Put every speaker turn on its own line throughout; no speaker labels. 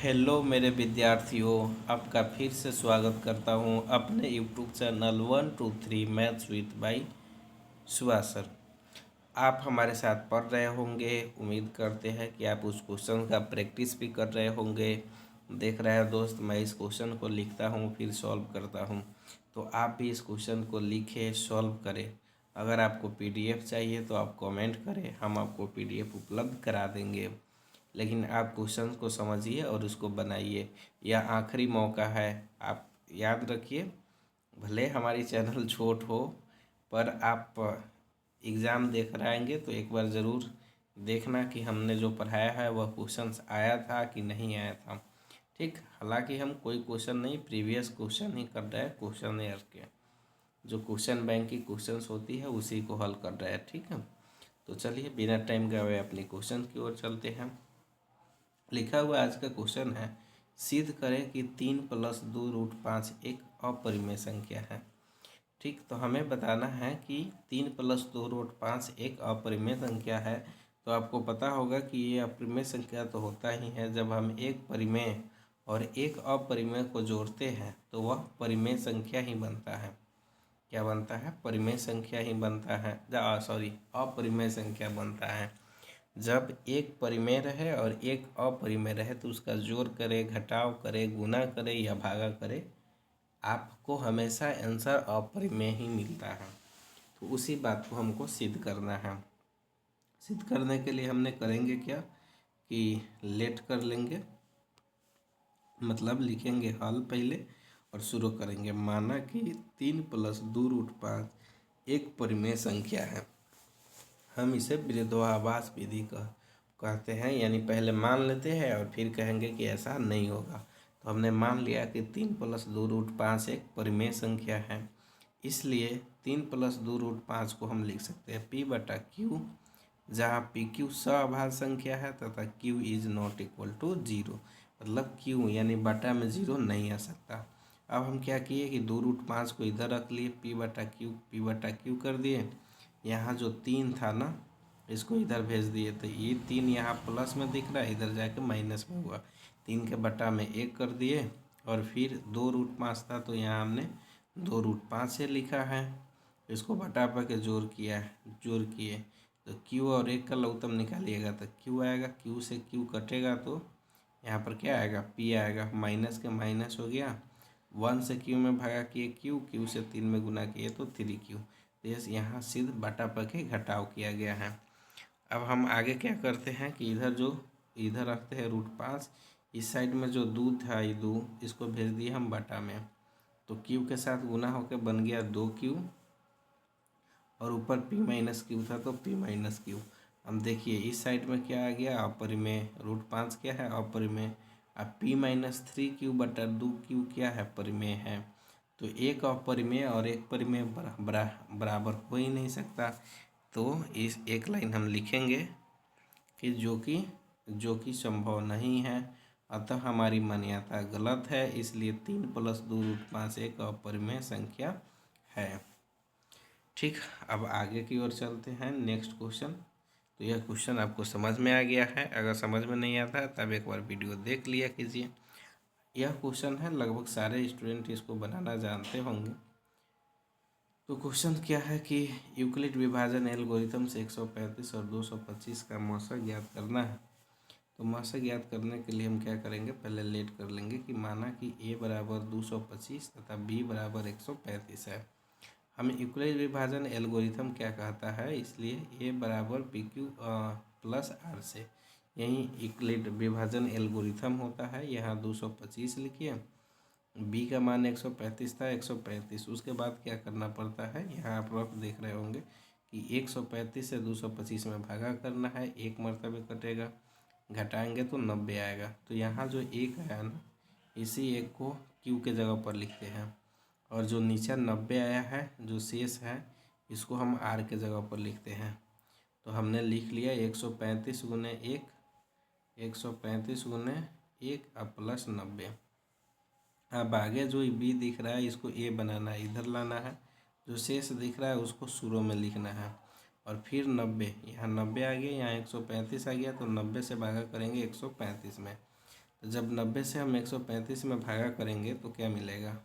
Hello मेरे विद्यार्थियों, आपका फिर से स्वागत करता हूं अपने यूट्यूब चैनल 1 2 3 मैथ्स विथ भाई सुभाष सर। आप हमारे साथ पढ़ रहे होंगे। उम्मीद करते हैं कि आप उस क्वेश्चन का प्रैक्टिस भी कर रहे होंगे। देख रहे हैं दोस्त, मैं इस क्वेश्चन को लिखता हूं फिर सॉल्व करता हूं, तो आप भी इस क्वेश्चन को लिखें, सॉल्व करें। अगर आपको पीडीएफ चाहिए तो आप कमेंट करें, हम आपको पीडीएफ उपलब्ध करा देंगे। लेकिन आप क्वेश्चन को समझिए और उसको बनाइए। यह आखिरी मौका है, आप याद रखिए। भले हमारी चैनल छोट हो, पर आप एग्ज़ाम देख रहे आएंगे तो एक बार ज़रूर देखना कि हमने जो पढ़ाया है वह क्वेश्चन आया था कि नहीं आया था। ठीक, हालांकि हम कोई क्वेश्चन नहीं, प्रीवियस क्वेश्चन ही कर रहे हैं। क्वेश्चन ईयर के जो क्वेश्चन बैंक की क्वेश्चंस होती है उसी को हल कर रहे हैं। ठीक है, तो चलिए बिना टाइम गवाए अपनी क्वेश्चन की ओर चलते हैं। लिखा हुआ आज का क्वेश्चन है, सिद्ध करें कि 3 + 2√5 एक अपरिमेय संख्या है। ठीक, तो हमें बताना है कि 3 + 2√5 एक अपरिमेय संख्या है। तो आपको पता होगा कि ये अपरिमेय संख्या तो होता ही है जब हम एक परिमेय और एक अपरिमेय को जोड़ते हैं तो वह परिमेय संख्या ही बनता है। क्या बनता है? परिमेय संख्या ही बनता है। अपरिमेय संख्या बनता है। जब एक परिमेय रहे और एक अपरिमेय रहे तो उसका जोड़ करे, घटाव करे, गुना करे या भागा करे, आपको हमेशा आंसर अपरिमेय ही मिलता है। तो उसी बात को हमको सिद्ध करना है। सिद्ध करने के लिए हमने करेंगे क्या कि लेट कर लेंगे, मतलब लिखेंगे हल पहले और शुरू करेंगे। माना कि 3 + 2√5 एक परिमेय संख्या है। हम इसे विरोधाभास विधि कहते हैं, यानी पहले मान लेते हैं और फिर कहेंगे कि ऐसा नहीं होगा। तो हमने मान लिया कि 3 + 2√5 एक परिमेय संख्या है, इसलिए 3 + 2√5 को हम लिख सकते हैं P/Q, जहाँ PQ सअभाज्य संख्या है तथा Q is not equal to 0, मतलब Q यानी बटा में 0 नहीं आ सकता। अब हम क्या किए कि 2√5 को इधर रख लिए, P/Q कर दिए। यहाँ जो 3 था ना, इसको इधर भेज दिए तो ये 3 यहाँ प्लस में दिख रहा है, इधर जाके माइनस में हुआ। 3 के बटा में 1 कर दिए और फिर 2√5 था तो यहाँ हमने 2√5 से लिखा है। इसको बटा पर के जोड़ किए तो Q और 1 का लघुत्तम निकालिएगा तो Q आएगा। Q से Q कटेगा तो यहाँ पर क्या आएगा? P आएगा। माइनस के माइनस हो गया। 1 से Q में भागा किए Q से 3 में गुना किए तो 3Q। तो यहाँ सिद्ध बटा पर के घटाव किया गया है। अब हम आगे क्या करते हैं कि इधर रखते हैं √5, इस साइड में जो 2 था ये 2, इसको भेज दिए हम बटा में, तो Q के साथ गुना होकर बन गया 2Q और ऊपर P-Q था तो P-Q। हम देखिए इस साइड में क्या आ गया? अपरिमेय। √5 क्या है? अपरिमेय। अब P-3Q/2Q क्या है? परिमेय है। तो एक अपरिमेय और एक परिमेय बराबर हो ही नहीं सकता। तो इस एक लाइन हम लिखेंगे कि जो कि संभव नहीं है, अतः हमारी मान्यता गलत है, इसलिए 3 + 2√5 एक अपरिमेय संख्या है। ठीक, अब आगे की ओर चलते हैं। Next question. तो यह क्वेश्चन आपको समझ में आ गया है। अगर समझ में नहीं आता तब एक बार वीडियो देख लिया कीजिए। यह क्वेश्चन है, लगभग सारे स्टूडेंट इसको बनाना जानते होंगे। तो क्वेश्चन क्या है कि यूक्लिड विभाजन एल्गोरिथम से 135 और 225 का मौसा ज्ञात करना है। तो मौसा ज्ञात करने के लिए हम क्या करेंगे? पहले लेट कर लेंगे कि माना कि a = 225 तथा b = 135 है। हम यूक्लिड विभाजन एल्गोरिथम क्या कहता है, इसलिए a = PQ + R से यही यूक्लिड विभाजन एल्गोरिथम होता है। यहाँ 225 लिखिए, b का मान 135 था, 135। उसके बाद क्या करना पड़ता है, यहाँ आप लोग देख रहे होंगे कि 135 से 225 में भागा करना है, एक मरतबे कटेगा, घटाएंगे तो 90 आएगा। तो यहाँ जो 1 आया ना, इसी 1 को Q के जगह पर लिखते हैं, और जो नीचे 90 आया है जो शेष है इसको हम R के जगह पर लिखते हैं। तो हमने लिख लिया 135 × 1, 135 × 1 प्लस 90। अब आगे जो b दिख रहा है इसको a बनाना है, इधर लाना है। जो शेष दिख रहा है उसको शुरू में लिखना है, और फिर 90, यहाँ 90 आ गया, यहाँ 135 आ गया, तो 90 से भागा करेंगे 135 में। तो जब 90 से हम 135 में भागा करेंगे तो क्या मिलेगा।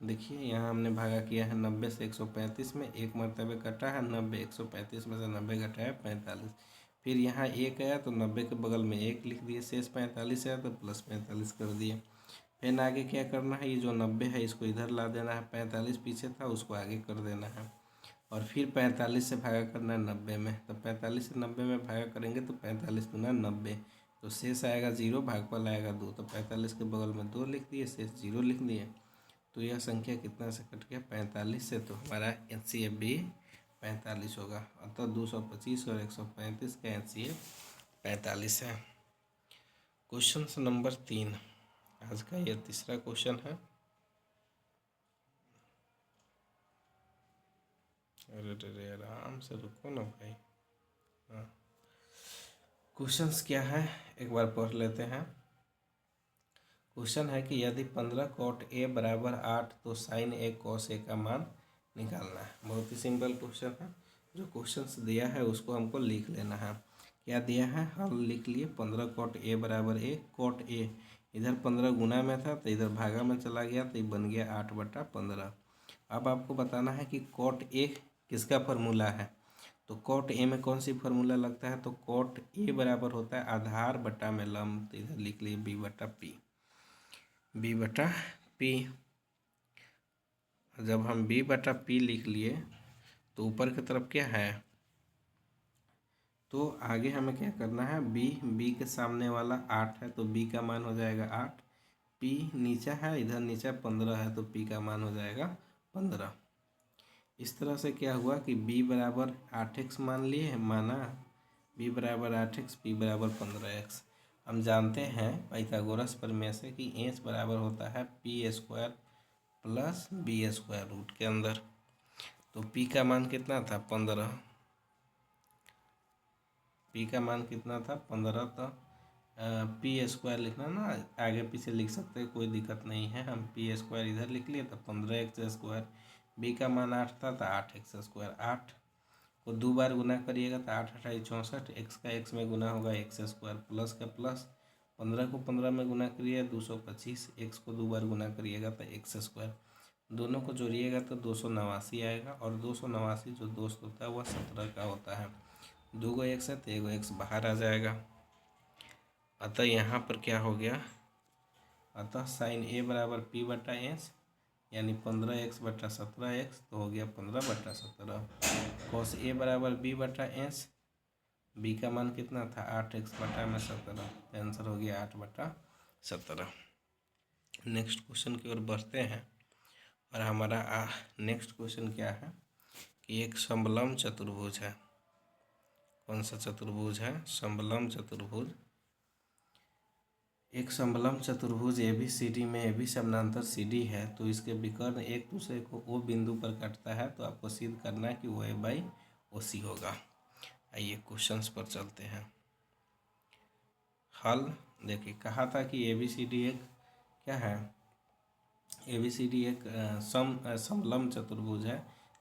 देखिए यहाँ हमने भागा किया है 90 से 135 में, एक मरतबे कटा है 90, 135 में से 90 घटा है 45। फिर यहाँ एक आया तो 90 के बगल में एक लिख दिए, शेष 45 आया तो प्लस 45 कर दिए। फिर आगे क्या करना है, ये जो 90 है इसको इधर ला देना है, 45 पीछे था उसको आगे कर देना है, और फिर 45 से भागा करना है 90 में। तो 45 से 90 में भागा करेंगे तो 45 दूना 90, तो शेष आएगा 0, भागफल आएगा 2, तो 45 के बगल में 2 लिख दिए, शेष 0 लिख दिए। तो यह संख्या कितना से कट गया, 45 से। तो हमारा HCF भी 45 होगा। अतः 225 और 135 का HCF 45 है। क्वेश्चन नंबर 3, आज का यह तीसरा क्वेश्चन है। अरे आराम से रुको ना भाई। हाँ, क्वेश्चंस क्या है एक बार पढ़ लेते हैं। क्वेश्चन है कि यदि 15 cot A बराबर 8 तो sin A cos A का मान निकालना है। बहुत ही सिंपल क्वेश्चन है। जो क्वेश्चंस दिया है उसको हमको लिख लेना है। क्या दिया है, हम लिख लिए 15 cot A बराबर A, cot A इधर 15 गुना में था तो इधर भागा में चला गया तो ये बन गया 8/15। अब आपको बताना है कि cot A किसका फार्मूला है। तो cot A में कौन सी फार्मूला लगता है, तो cot A बराबर होता है आधार बटा में लंब, तो इधर लिख लिए B/P, B/P। जब हम B/P लिख लिए तो ऊपर की तरफ क्या है, तो आगे हमें क्या करना है, B के सामने वाला 8 है तो B का मान हो जाएगा 8, P नीचा है, इधर नीचा 15 है तो P का मान हो जाएगा 15। इस तरह से क्या हुआ कि B बराबर 8x मान लिए, माना B बराबर 8x, P बराबर 15x। हम जानते हैं पाइथागोरस प्रमेय से कि h बराबर होता है P² प्लस B² रूट के अंदर। तो P का मान कितना था, 15। P का मान कितना था, 15। तो P² लिखना ना, आगे पीछे लिख सकते हैं, कोई दिक्कत नहीं है। हम P² इधर लिख लिए तो 15x²। B का मान 8 था तो 8x²। 8 को 2 बार गुना करिएगा तो 8 8 64, x का x में गुना होगा x² प्लस का प्लस, 15 को 15 में गुना करिए 225, x को 2 बार गुना करिएगा तो x²। दोनों को जोड़िएगा तो 289 आएगा, और 289 जो दोस्त होता है वह 17 का होता है। 2 गो x है तो 1 गो x बाहर आ जाएगा। अतः यहाँ पर क्या हो गया, अतः sin A बराबर P/S यानी 15x/17x, तो हो गया 15/17। cos A बराबर B/S, B का मान कितना था 8x/17, तो आंसर हो गया 8/17। नेक्स्ट क्वेश्चन की ओर बढ़ते हैं, और हमारा नेक्स्ट क्वेश्चन क्या है कि एक समलंब चतुर्भुज है। कौन सा चतुर्भुज है, समलंब चतुर्भुज। एक समलंब चतुर्भुज ABCD में AB समानांतर CD है, तो इसके विकर्ण एक दूसरे को O बिंदु पर काटता है, तो आपको सिद्ध करना है कि वो A/OC होगा। आइए क्वेश्चंस पर चलते हैं। हल देखिए, कहा था कि ABCD एक क्या है, ABCD एक समलंब चतुर्भुज है,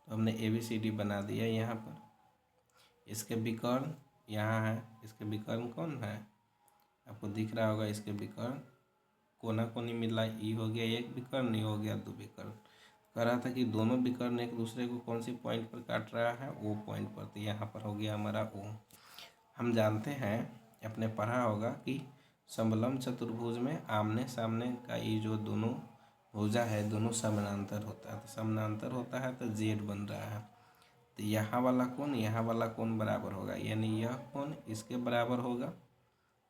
तो हमने ABCD बना दिया यहाँ पर। इसके विकर्ण यहाँ है, इसके विकर्ण कौन है, आपको दिख रहा होगा। इसके विकर्ण कोना कोनी मिला, ई हो गया एक विकर्ण, ई हो गया 2 विकर्ण। कह रहा था कि दोनों विकर्ण एक दूसरे को कौन सी पॉइंट पर काट रहा है, O पॉइंट पर, तो यहाँ पर हो गया हमारा O। हम जानते हैं, आपने पढ़ा होगा कि समलंब चतुर्भुज में आमने सामने का ये जो दोनों भुजा है दोनों समानांतर होता है, तो समानांतर होता है तो Z बन रहा है। तो यहाँ वाला कोण यहाँ वाला कोण बराबर होगा, यानी यह कोण इसके बराबर होगा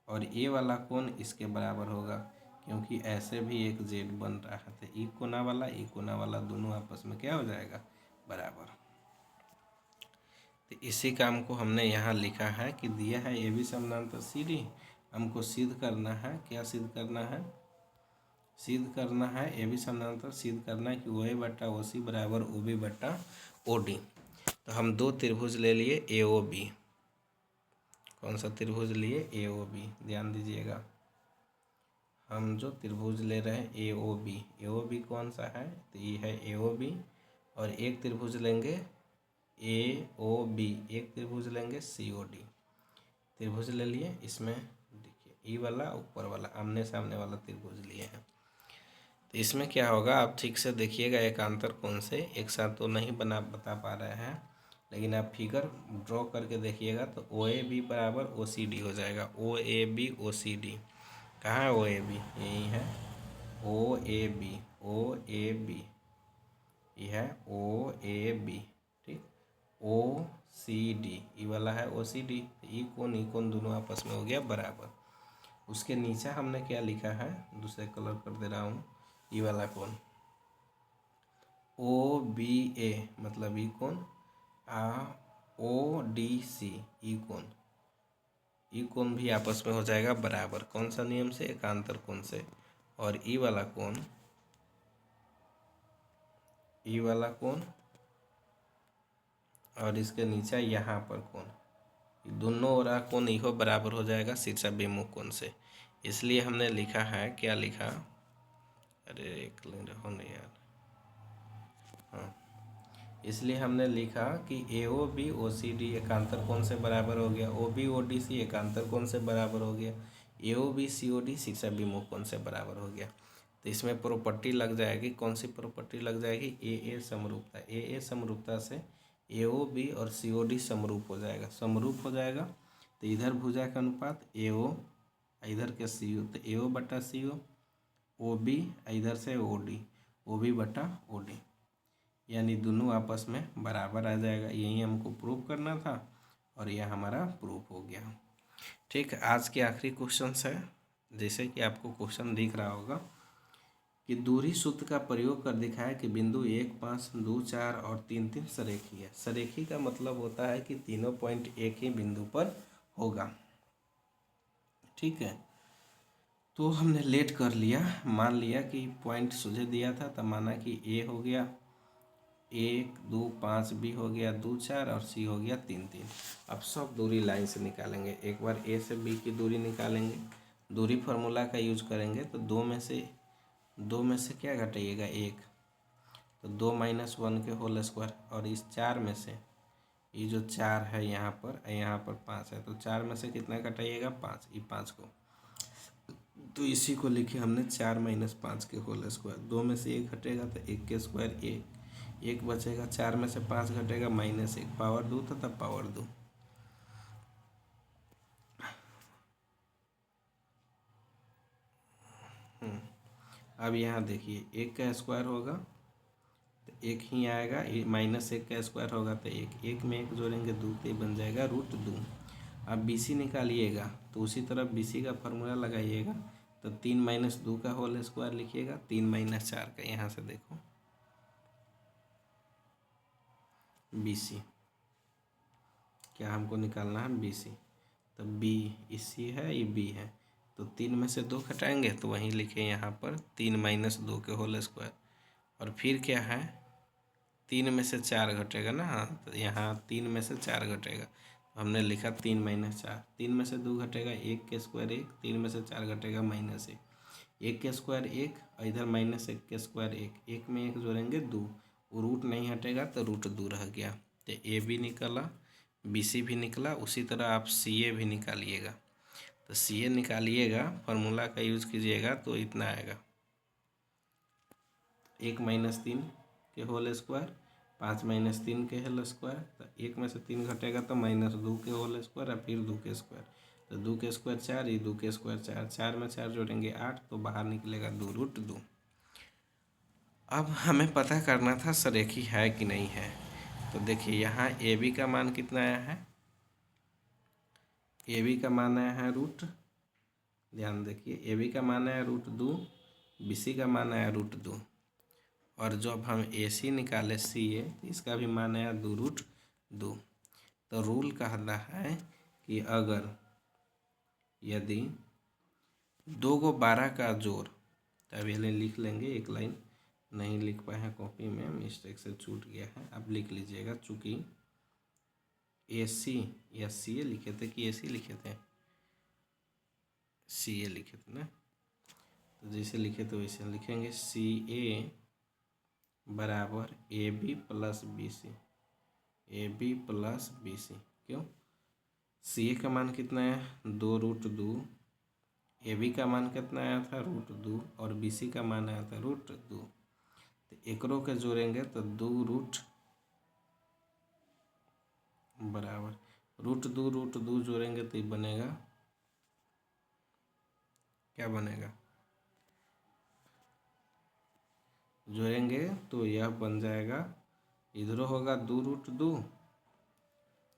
और ये वाला कोण इसके बराबर होगा, क्योंकि ऐसे भी एक Z बन रहा है। तो ई कोना वाला दोनों आपस में क्या हो जाएगा, बराबर। तो इसी काम को हमने यहाँ लिखा है कि दिया है AB समानांतर CD, हमको सिद्ध करना है। क्या सिद्ध करना है, सिद्ध करना है AB समानांतर सिद्ध करना है कि OA/OC बराबर OB/OD। तो हम 2 त्रिभुज ले लिए AOB। कौन सा त्रिभुज लिए, AOB, ध्यान दीजिएगा। हम जो त्रिभुज ले रहे हैं AOB कौन सा है, तो ये है AOB। और एक त्रिभुज लेंगे AOB, एक त्रिभुज लेंगे COD। त्रिभुज ले लिए, इसमें देखिए ई वाला ऊपर वाला आमने सामने वाला त्रिभुज लिए हैं। तो इसमें क्या होगा, आप ठीक से देखिएगा, एकांतर कोण से एक साथ तो नहीं बता पा रहे हैं, लेकिन आप फिगर ड्रॉ करके देखिएगा तो ओ ए बी बराबर ओ सी डी हो जाएगा। ओ A B O C D, कहाँ है ओ ए बी, यही है ओ A B, O A B, ये है ओ ए बी, ठीक। ओ सी डी, ये वाला है ओ सी डी, ई कोण दोनों आपस में हो गया बराबर। उसके नीचे हमने क्या लिखा है, दूसरे कलर कर दे रहा हूँ, ये वाला कोण ओ बी ए, मतलब ई कोण ओ डी सी, ई कोण भी आपस में हो जाएगा बराबर। कौन सा नियम से, एकांतर कोण से। और ई वाला कोण और इसके नीचे यहाँ पर कोण, दोनों ओर कोण इहो बराबर हो जाएगा शीर्षाभिमुख कोण से। इसलिए हमने लिखा है, क्या लिखा, अरे एक रहो नहीं यार, हाँ, इसलिए हमने लिखा कि ए O B O C D एकांतर कोण से बराबर हो गया, O B O D C एकांतर कोण से बराबर हो गया, ए O B C O D शीर्षाभिमुख कोण से बराबर हो गया। तो इसमें प्रॉपर्टी लग जाएगी, कौन सी प्रॉपर्टी लग जाएगी, ए समरूपता। ए समरूपता से ए ओ बी और सी ओ डी समरूप हो जाएगा, समरूप हो जाएगा। तो इधर भुजा का अनुपात ए ओ, इधर के सी ओ, तो ए ओ बटा सी ओ बी, इधर से ओ बी बटा ओ डी, यानी दोनों आपस में बराबर आ जाएगा। यही हमको प्रूव करना था और यह हमारा प्रूफ हो गया। ठीक, आज के आखिरी क्वेश्चन है, जैसे कि आपको क्वेश्चन दिख रहा होगा कि दूरी सूत्र का प्रयोग कर दिखाया कि बिंदु 1, 5, 2, 4 और 3 सरेखी है। सरेखी का मतलब होता है कि तीनों पॉइंट एक ही बिंदु पर होगा। ठीक है, तो हमने लेट कर लिया, मान लिया कि पॉइंट सुझे दिया था, तब माना कि ए हो गया 1, 2, 5, बी हो गया 2, 4 और सी हो गया 3, 3। अब सब दूरी लाइन से निकालेंगे। एक बार ए से बी की दूरी निकालेंगे, दूरी फार्मूला का यूज करेंगे। तो दो में से क्या घटाइएगा, 1, तो 2 - 1 के होल स्क्वायर। और इस 4 में से, ये जो 4 है यहाँ पर 5 है, तो 4 में से कितना घटाइएगा, 5, ये 5 को, तो इसी को लिखे हमने 4 - 5 के होल स्क्वायर। 2 में से 1 घटेगा तो 1 के स्क्वायर 1 बचेगा, 4 में से 5 घटेगा -1, पावर 2 तथा पावर 2। अब यहाँ देखिए 1 का स्क्वायर होगा तो 1 ही आएगा, -1 का स्क्वायर होगा तो 1 में 1 जोड़ेंगे 2, तो बन जाएगा √2। अब बी सी निकालिएगा तो उसी तरह बी सी का फार्मूला लगाइएगा, तो 3 - 2 का होल स्क्वायर लिखिएगा, 3 - 4 का, यहाँ से देखो बी सी, क्या हमको निकालना है, बी सी। तो बी इसी है, ये बी है, तो 3 में से 2 घटाएंगे तो वहीं लिखे यहाँ पर 3 - 2 के होल स्क्वायर। और फिर क्या है, 3 में से 4 घटेगा ना, हाँ, तो यहाँ 3 में से 4 घटेगा, तो हमने लिखा 3 - 4। 3 में से 2 घटेगा, 1 के स्क्वायर 1, 3 में से 4 घटेगा -1, 1 के स्क्वायर 1, इधर -1 के स्क्वायर 1, 1 में 1 जोड़ेंगे 2, वो रूट नहीं हटेगा तो √2 रह गया। तो ए भी निकला, बी सी भी निकला। उसी तरह आप सी ए भी निकालिएगा, तो सी ए निकालिएगा, फार्मूला का यूज़ कीजिएगा तो इतना आएगा, 1 - 3 के होल स्क्वायर, 5 - 3 के होल स्क्वायर, तो 1 में से 3 घटेगा तो -2 के होल स्क्वायर और फिर 2 के स्क्वायर, तो 2 के स्क्वायर 4, ये 2 के स्क्वायर 4, 4 में 4 जोड़ेंगे 8, तो बाहर निकलेगा 2√2। अब हमें पता करना था सरेखी है कि नहीं है। तो देखिए यहाँ ए बी का मान कितना आया है, ए बी का मान आया है ध्यान देखिए, ए बी का मान आया √2, बी सी का मान आया √2, और जब हम ए सी निकाले सी ए, तो इसका भी मान आया 2√2। तो रूल कहता है कि अगर यदि 2 को 12 का जोड़, तो अभी लिख लेंगे, एक लाइन नहीं लिख पाए हैं कॉपी में, मिस्टेक से छूट गया है, अब लिख लीजिएगा। चूँकि ए सी या सी ए लिखे थे कि ए सी लिखे थे, सी ए लिखे थे ना, तो जैसे लिखे तो वैसे लिखेंगे, सी ए बराबर A B plus B C, A B plus B C. क्यों, सी ए का मान कितना है, 2√2 ए बी का मान कितना आया था √2 और बी सी का मान आया था √2। तो एकरों के जोड़ेंगे तो 2 बराबर √2 जोड़ेंगे तो ये बनेगा, क्या बनेगा, जोड़ेंगे तो यह बन जाएगा, इधर होगा 2√2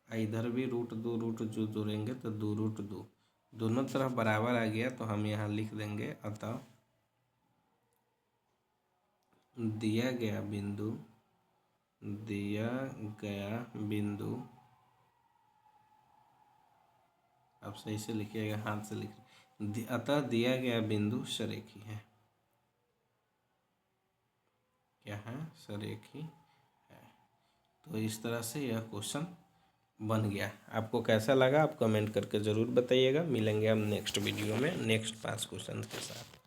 इधर भी √2 जोड़ेंगे तो 2√2, दोनों तरफ बराबर आ गया तो हम यहाँ लिख देंगे। अतः दिया गया बिंदु आप सही से लिखिएगा, हाथ से लिख, अतः दिया गया बिंदु सरेखी है, क्या है, सरेखी है। तो इस तरह से यह क्वेश्चन बन गया। आपको कैसा लगा आप कमेंट करके ज़रूर बताइएगा। मिलेंगे हम नेक्स्ट वीडियो में नेक्स्ट 5 क्वेश्चन के साथ।